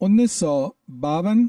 1952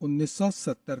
1970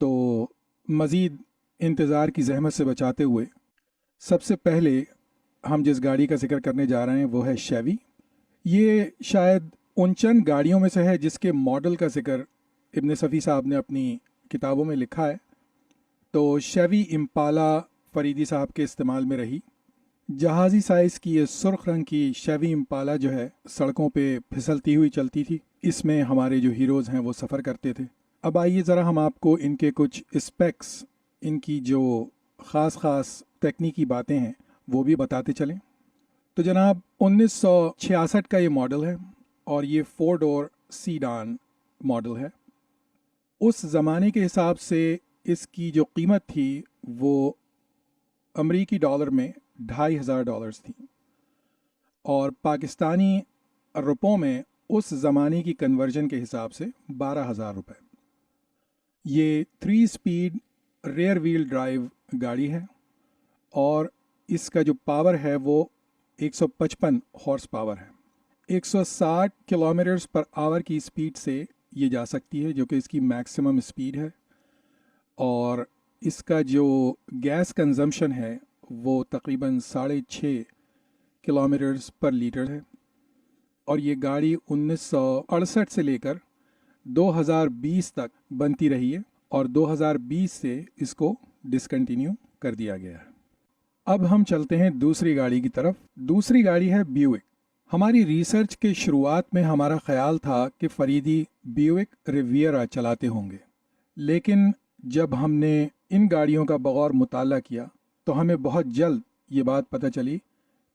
تو مزید انتظار کی زحمت سے بچاتے ہوئے سب سے پہلے ہم جس گاڑی کا ذکر کرنے جا رہے ہیں وہ ہے شیوی۔ یہ شاید ان چند گاڑیوں میں سے ہے جس کے ماڈل کا ذکر ابن صفی صاحب نے اپنی کتابوں میں لکھا ہے۔ تو شیوی امپالا فریدی صاحب کے استعمال میں رہی۔ جہازی سائز کی یہ سرخ رنگ کی شیوی امپالا جو ہے سڑکوں پہ پھسلتی ہوئی چلتی تھی۔ اس میں ہمارے جو ہیروز ہیں وہ سفر کرتے تھے۔ اب آئیے ذرا ہم آپ کو ان کے کچھ اسپیکس، ان کی جو خاص تکنیکی باتیں ہیں وہ بھی بتاتے چلیں۔ تو جناب 1966 کا یہ ماڈل ہے اور یہ 4 ڈور سیڈان ماڈل ہے۔ اس زمانے کے حساب سے اس کی جو قیمت تھی وہ امریکی ڈالر میں $2500 تھی، اور پاکستانی روپوں میں اس زمانے کی کنورژن کے حساب سے 12,000 روپے۔ یہ 3 اسپیڈ ریئر ویل ڈرائیو گاڑی ہے اور اس کا جو پاور ہے وہ 155 ہارس پاور ہے۔ 160 کلومیٹرز پر آور کی اسپیڈ سے یہ جا سکتی ہے، جو کہ اس کی میکسیمم اسپیڈ ہے، اور اس کا جو گیس کنزمپشن ہے وہ تقریباً 6.5 کلومیٹرز پر لیٹر ہے، اور یہ گاڑی 1968 سے لے کر 2020 تک بنتی رہی ہے، اور 2020 سے اس کو ڈسکنٹینیو کر دیا گیا ہے۔ اب ہم چلتے ہیں دوسری گاڑی کی طرف۔ دوسری گاڑی ہے بیوک۔ ہماری ریسرچ کے شروعات میں ہمارا خیال تھا کہ فریدی بیوک ریویرا چلاتے ہوں گے، لیکن جب ہم نے ان گاڑیوں کا بغور مطالعہ کیا تو ہمیں بہت جلد یہ بات پتہ چلی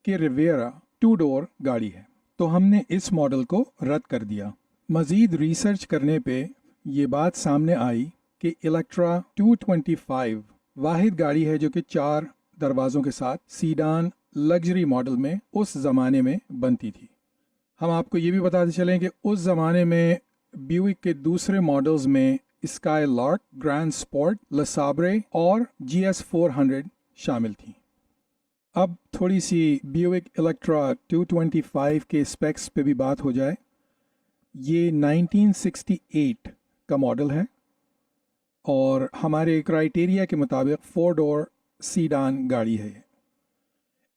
کہ ریویرا 2 ڈور گاڑی ہے، تو ہم نے اس ماڈل کو رد کر دیا۔ مزید ریسرچ کرنے پہ یہ بات سامنے آئی کہ الیکٹرا 225 واحد گاڑی ہے جو کہ 4 دروازوں کے ساتھ سیڈان لگژری ماڈل میں اس زمانے میں بنتی تھی۔ ہم آپ کو یہ بھی بتاتے چلیں کہ اس زمانے میں بیوک کے دوسرے ماڈلز میں اسکائی لارک، گرینڈ سپورٹ، لسابرے اور GS400 شامل تھیں۔ اب تھوڑی سی بیوک الیکٹرا 225 کے اسپیکس پہ بھی بات ہو جائے۔ یہ 1968 کا ماڈل ہے اور ہمارے کرائیٹیریا کے مطابق 4 ڈور سیڈان گاڑی ہے۔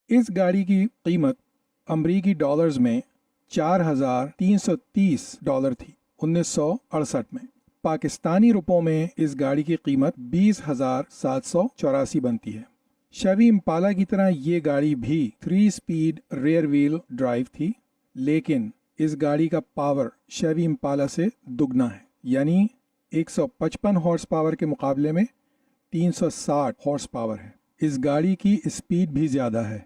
اس گاڑی کی قیمت امریکی ڈالرز میں $4,330 تھی 1968 میں۔ پاکستانی روپوں میں اس گاڑی کی قیمت 20,784 بنتی ہے۔ شیوی امپالا کی طرح یہ گاڑی بھی 3 اسپیڈ ریئر ویل ڈرائیو تھی، لیکن اس گاڑی کا پاور شیوی امپالا سے دگنا ہے، یعنی 155 ہارس پاور کے مقابلے میں 360 ہارس پاور ہے۔ اس گاڑی کی اسپیڈ بھی زیادہ ہے۔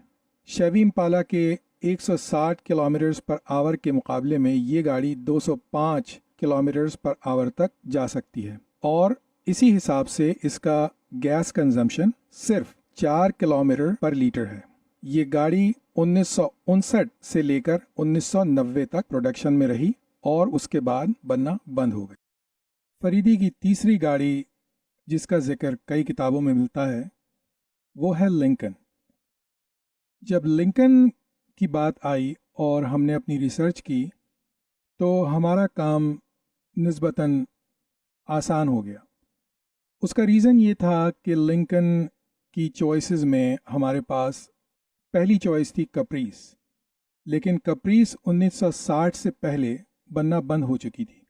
شیوی امپالا کے 160 کلومیٹرز پر آور کے مقابلے میں یہ گاڑی 205 کلومیٹرز پر آور تک جا سکتی ہے، اور اسی حساب سے اس کا گیس کنزمپشن صرف 4 کلومیٹر پر لیٹر ہے۔ یہ گاڑی 1959 سے لے کر 1990 تک پروڈکشن میں رہی اور اس کے بعد بننا بند ہو گئی۔ فریدی کی تیسری گاڑی جس کا ذکر کئی کتابوں میں ملتا ہے وہ ہے لنکن۔ جب لنکن کی بات آئی اور ہم نے اپنی ریسرچ کی تو ہمارا کام نسبتاً آسان ہو گیا۔ اس کا ریزن یہ تھا کہ لنکن کی چوائسز میں ہمارے پاس پہلی چوائس تھی کپریس، لیکن کپریس 1960 سے پہلے بننا بند ہو چکی تھی،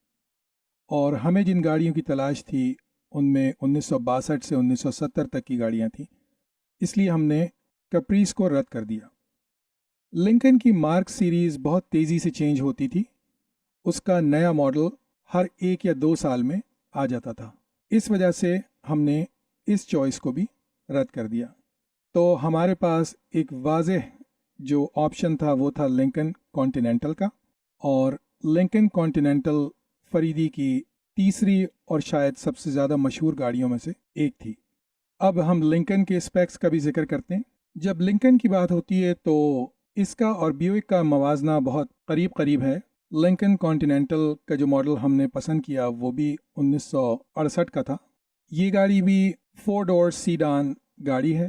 اور ہمیں جن گاڑیوں کی تلاش تھی ان میں 1962 سے 1970 تک کی گاڑیاں تھیں، اس لیے ہم نے کپریس کو رد کر دیا۔ لنکن کی مارک سیریز بہت تیزی سے چینج ہوتی تھی، اس کا نیا ماڈل ہر 1 یا 2 سال میں آ جاتا تھا، اس وجہ سے ہم نے اس چوائس کو بھی رد کر دیا۔ تو ہمارے پاس ایک واضح جو آپشن تھا وہ تھا لنکن کانٹیننٹل کا، اور لنکن کانٹیننٹل فریدی کی تیسری اور شاید سب سے زیادہ مشہور گاڑیوں میں سے ایک تھی۔ اب ہم لنکن کے اسپیکس کا بھی ذکر کرتے ہیں۔ جب لنکن کی بات ہوتی ہے تو اس کا اور بیوک کا موازنہ بہت قریب ہے۔ لنکن کانٹیننٹل کا جو ماڈل ہم نے پسند کیا وہ بھی 1968 کا تھا۔ یہ گاڑی بھی 4 ڈور سیڈان گاڑی ہے۔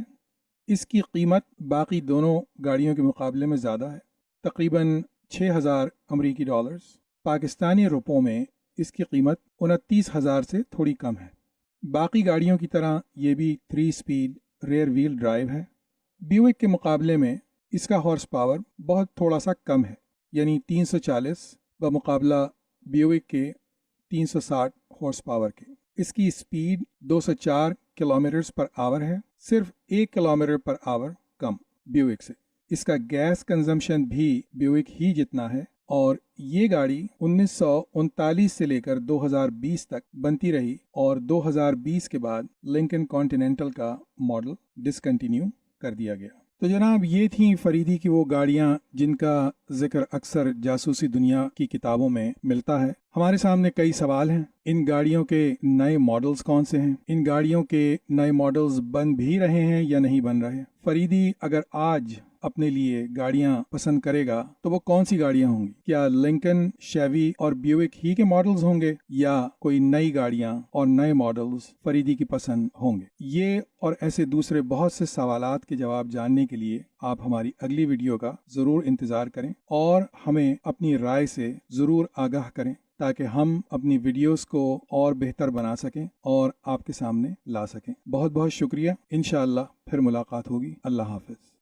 اس کی قیمت باقی دونوں گاڑیوں کے مقابلے میں زیادہ ہے، تقریباً 6,000 امریکی ڈالرز۔ پاکستانی روپوں میں اس کی قیمت 29,000 سے تھوڑی کم ہے۔ باقی گاڑیوں کی طرح یہ بھی 3 اسپیڈ ریئر ویل ڈرائیو ہے۔ بیوک کے مقابلے میں اس کا ہارس پاور بہت تھوڑا سا کم ہے، یعنی 340 بمقابلہ بیوک کے 360 ہارس پاور کے۔ اس کی اسپیڈ 204 کلومیٹرز پر آور ہے، صرف 1 کلومیٹر پر آور کم بیوک سے۔ اس کا گیس کنزمپشن بھی بیوک ہی جتنا ہے، اور یہ گاڑی 1939 سے لے کر 2020 تک بنتی رہی، اور 2020 کے بعد لنکن کانٹیننٹل کا ماڈل ڈسکنٹینیو کر دیا گیا۔ تو جناب یہ تھیں فریدی کی وہ گاڑیاں جن کا ذکر اکثر جاسوسی دنیا کی کتابوں میں ملتا ہے۔ ہمارے سامنے کئی سوال ہیں، ان گاڑیوں کے نئے ماڈلز کون سے ہیں؟ ان گاڑیوں کے نئے ماڈلز بن بھی رہے ہیں یا نہیں بن رہے؟ فریدی اگر آج اپنے لیے گاڑیاں پسند کرے گا تو وہ کون سی گاڑیاں ہوں گی؟ کیا لنکن، شیوی اور بیوک ہی کے ماڈلز ہوں گے، یا کوئی نئی گاڑیاں اور نئے ماڈلز فریدی کی پسند ہوں گے؟ یہ اور ایسے دوسرے بہت سے سوالات کے جواب جاننے کے لیے آپ ہماری اگلی ویڈیو کا ضرور انتظار کریں، اور ہمیں اپنی رائے سے ضرور آگاہ کریں تاکہ ہم اپنی ویڈیوز کو اور بہتر بنا سکیں اور آپ کے سامنے لا سکیں۔ بہت بہت شکریہ، انشاءاللہ پھر ملاقات ہوگی۔ اللہ حافظ۔